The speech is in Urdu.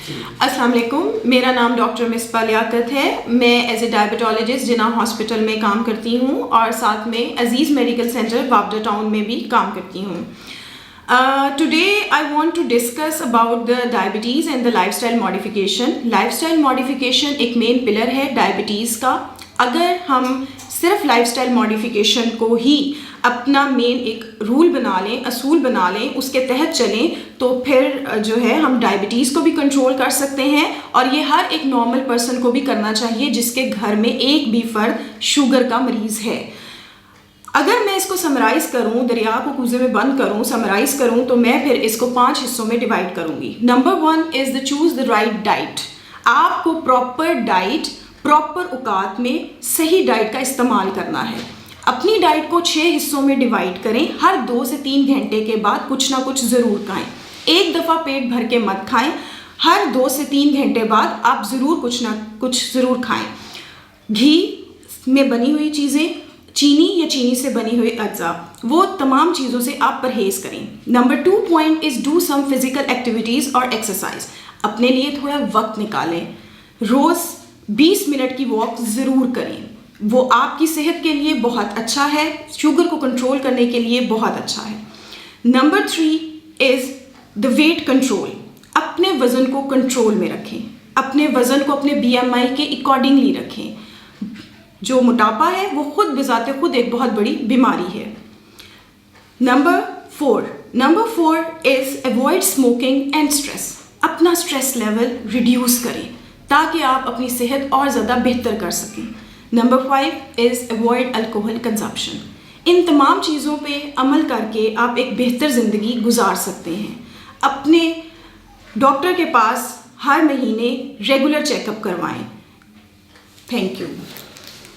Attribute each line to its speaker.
Speaker 1: السلام علیکم، میرا نام ڈاکٹر مصباح لیاقت ہے. میں ایز اے ڈائبٹالوجسٹ جناح ہاسپٹل میں کام کرتی ہوں اور ساتھ میں عزیز میڈیکل سینٹر وابڈا ٹاؤن میں بھی کام کرتی ہوں. Today I want to discuss about the diabetes and the lifestyle modification. Lifestyle modification ایک مین پلر ہے ڈائبٹیز کا. اگر ہم صرف لائف اسٹائل ماڈیفیکیشن کو ہی اپنا مین ایک رول بنا لیں، اصول بنا لیں، اس کے تحت چلیں تو پھر جو ہے ہم ڈائبٹیز کو بھی کنٹرول کر سکتے ہیں. اور یہ ہر ایک نارمل پرسن کو بھی کرنا چاہیے جس کے گھر میں ایک بھی فرد شوگر کا مریض ہے. اگر میں اس کو سمرائز کروں، دریا کو کوزے میں بند کروں، سمرائز کروں تو میں پھر اس کو 5 حصوں میں ڈیوائڈ کروں گی. Number 1 is choose the right diet. آپ کو پراپر ڈائٹ، پراپر اوقات میں صحیح ڈائٹ کا استعمال کرنا ہے. اپنی ڈائٹ کو 6 حصوں میں ڈیوائڈ کریں. ہر 2 سے 3 گھنٹے کے بعد کچھ نہ کچھ ضرور کھائیں. ایک دفعہ پیٹ بھر کے مت کھائیں. ہر 2 سے 3 گھنٹے بعد آپ ضرور کچھ نہ کچھ ضرور کھائیں. گھی میں بنی ہوئی چیزیں، چینی یا چینی سے بنی ہوئی اجزاء، وہ تمام چیزوں سے آپ پرہیز کریں. Number 2 point is do some physical activities اور ایکسرسائز. اپنے لیے تھوڑا وقت نکالیں. روز 20 منٹ کی واک ضرور کریں. وہ آپ کی صحت کے لیے بہت اچھا ہے، شوگر کو کنٹرول کرنے کے لیے بہت اچھا ہے. نمبر 3 از دا ویٹ کنٹرول. اپنے وزن کو کنٹرول میں رکھیں. اپنے وزن کو اپنے BMI کے اکارڈنگلی رکھیں. جو موٹاپا ہے وہ خود بذات خود ایک بہت بڑی بیماری ہے. Number 4 is avoid smoking and stress. اپنا اسٹریس لیول ریڈیوس کریں تاکہ آپ اپنی صحت اور زیادہ بہتر کر سکیں. نمبر 5 از اوائڈ الکوہل کنزمپشن. ان تمام چیزوں پہ عمل کر کے آپ ایک بہتر زندگی گزار سکتے ہیں. اپنے ڈاکٹر کے پاس ہر مہینے ریگولر چیک اپ کروائیں. Thank you.